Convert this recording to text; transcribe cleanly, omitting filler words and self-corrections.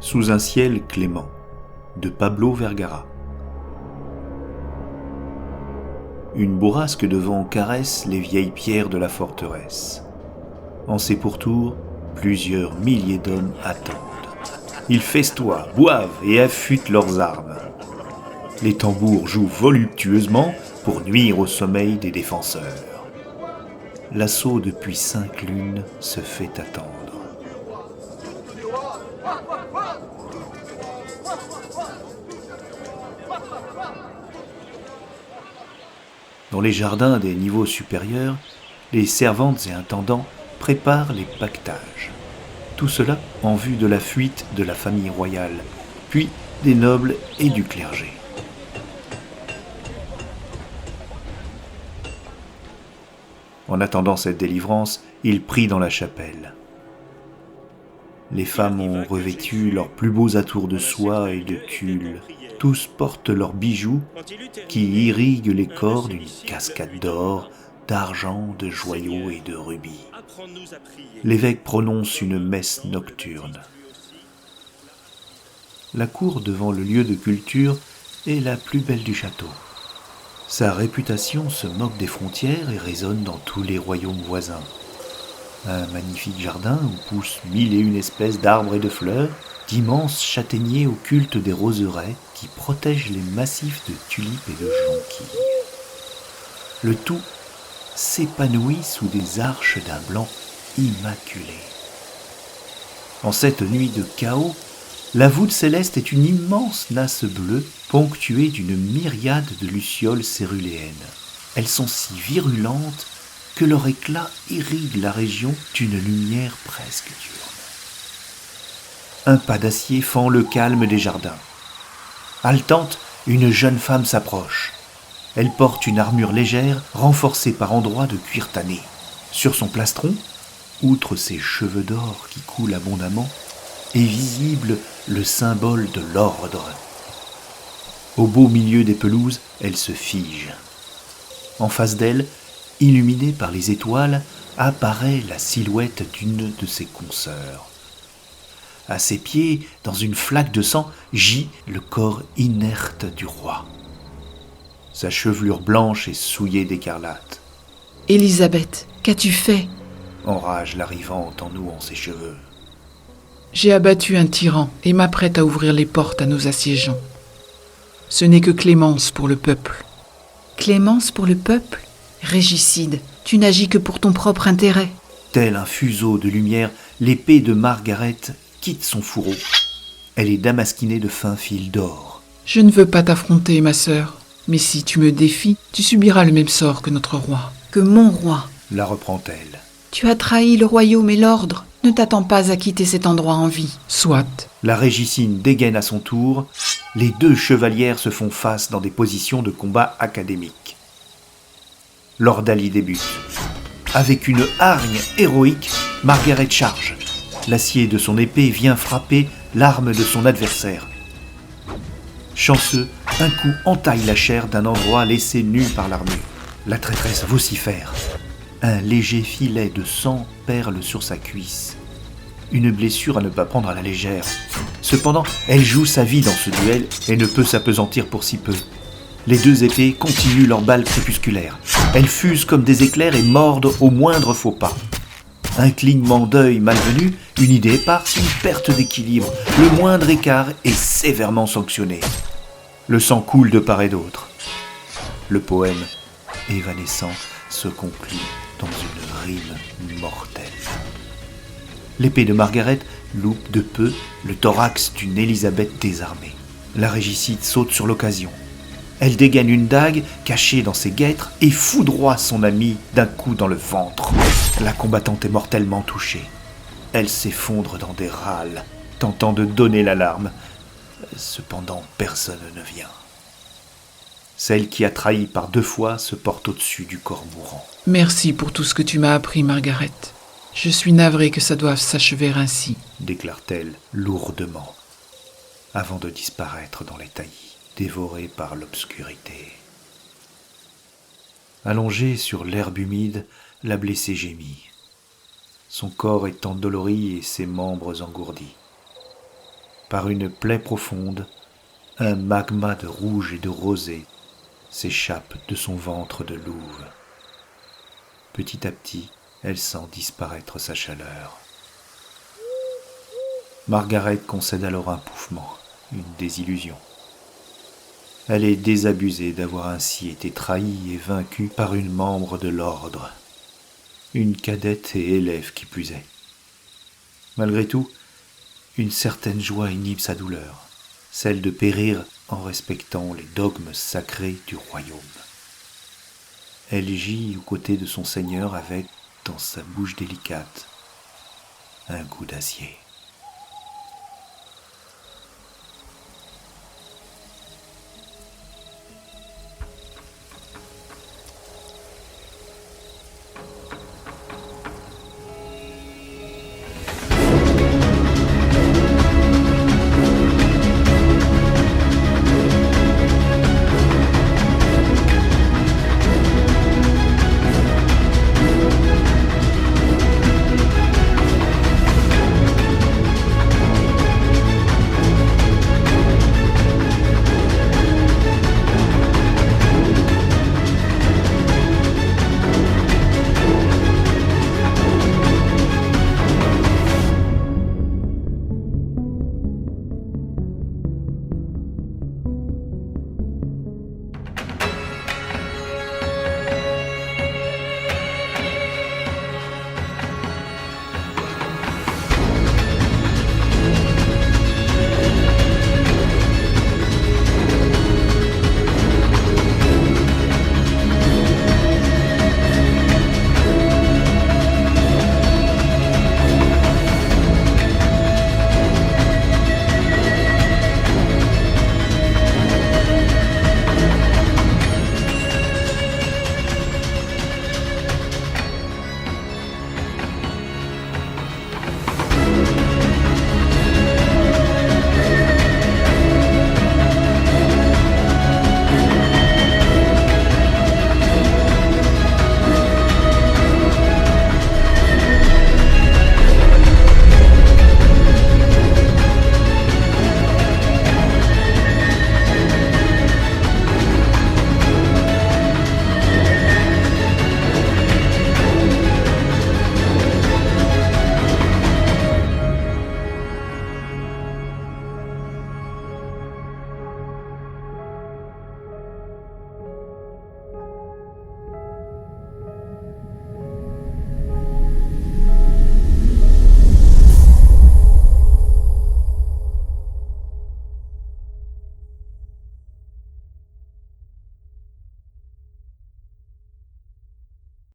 Sous un ciel clément, de Pablo Vergara. Une bourrasque de vent caresse les vieilles pierres de la forteresse. En ses pourtours, plusieurs milliers d'hommes attendent. Ils festoient, boivent et affûtent leurs armes. Les tambours jouent voluptueusement pour nuire au sommeil des défenseurs. L'assaut depuis 5 lunes se fait attendre. Dans les jardins des niveaux supérieurs, les servantes et intendants préparent les pactages. Tout cela en vue de la fuite de la famille royale, puis des nobles et du clergé. En attendant cette délivrance, ils prient dans la chapelle. Les femmes ont revêtu leurs plus beaux atours de soie et de tulle. Tous portent leurs bijoux qui irriguent les corps d'une cascade d'or, d'argent, de joyaux et de rubis. L'évêque prononce une messe nocturne. La cour devant le lieu de culture est la plus belle du château. Sa réputation se moque des frontières et résonne dans tous les royaumes voisins. Un magnifique jardin où poussent 1001 espèces d'arbres et de fleurs, d'immenses châtaigniers au culte des roseraies qui protègent les massifs de tulipes et de jonquilles. Le tout s'épanouit sous des arches d'un blanc immaculé. En cette nuit de chaos, la voûte céleste est une immense nasse bleue ponctuée d'une myriade de lucioles céruléennes. Elles sont si virulentes que leur éclat irrigue la région d'une lumière presque diurne. Un pas d'acier fend le calme des jardins. Haletante, une jeune femme s'approche. Elle porte une armure légère, renforcée par endroits de cuir tanné. Sur son plastron, outre ses cheveux d'or qui coulent abondamment, est visible le symbole de l'ordre. Au beau milieu des pelouses, elle se fige. En face d'elle, illuminée par les étoiles, apparaît la silhouette d'une de ses consoeurs. À ses pieds, dans une flaque de sang, gît le corps inerte du roi. Sa chevelure blanche est souillée d'écarlate. « Élisabeth, qu'as-tu fait ?» enrage l'arrivante en nouant ses cheveux. « J'ai abattu un tyran et m'apprête à ouvrir les portes à nos assiégeants. Ce n'est que clémence pour le peuple. »« Clémence pour le peuple ? Régicide, tu n'agis que pour ton propre intérêt. » Tel un fuseau de lumière, l'épée de Margaret quitte son fourreau. Elle est damasquinée de fins fils d'or. « Je ne veux pas t'affronter, ma sœur. Mais si tu me défies, tu subiras le même sort que notre roi. Que mon roi. » la reprend-elle. « Tu as trahi le royaume et l'ordre. Ne t'attends pas à quitter cet endroit en vie. » « Soit. » La régicine dégaine à son tour. Les deux chevalières se font face dans des positions de combat académiques. L'ordalie débute. Avec une hargne héroïque, Margaret charge. L'acier de son épée vient frapper l'arme de son adversaire. Chanceux, un coup entaille la chair d'un endroit laissé nu par l'armure. La traîtresse vocifère. Un léger filet de sang perle sur sa cuisse. Une blessure à ne pas prendre à la légère. Cependant, elle joue sa vie dans ce duel et ne peut s'appesantir pour si peu. Les deux épées continuent leurs balles crépusculaires. Elles fusent comme des éclairs et mordent au moindre faux pas. Un clignement d'œil malvenu, une idée éparse, une perte d'équilibre. Le moindre écart est sévèrement sanctionné. Le sang coule de part et d'autre. Le poème, évanescent, se conclut dans une rime mortelle. L'épée de Margaret loupe de peu le thorax d'une Élisabeth désarmée. La régicide saute sur l'occasion. Elle dégaine une dague cachée dans ses guêtres et foudroie son amie d'un coup dans le ventre. La combattante est mortellement touchée. Elle s'effondre dans des râles, tentant de donner l'alarme. Cependant, personne ne vient. Celle qui a trahi par 2 fois se porte au-dessus du corps mourant. « Merci pour tout ce que tu m'as appris, Margaret. Je suis navrée que ça doive s'achever ainsi, » déclare-t-elle lourdement, avant de disparaître dans les taillis, dévorée par l'obscurité. Allongée sur l'herbe humide, la blessée gémit. Son corps est endolori et ses membres engourdis. par une plaie profonde, un magma de rouge et de rosé s'échappe de son ventre de louve. Petit à petit, elle sent disparaître sa chaleur. Margaret concède alors un pouffement, une désillusion. Elle est désabusée d'avoir ainsi été trahie et vaincue par une membre de l'ordre, une cadette et élève qui plus est. Malgré tout, une certaine joie inhibe sa douleur, celle de périr en respectant les dogmes sacrés du royaume. Elle gît aux côtés de son Seigneur avec, dans sa bouche délicate, un goût d'acier.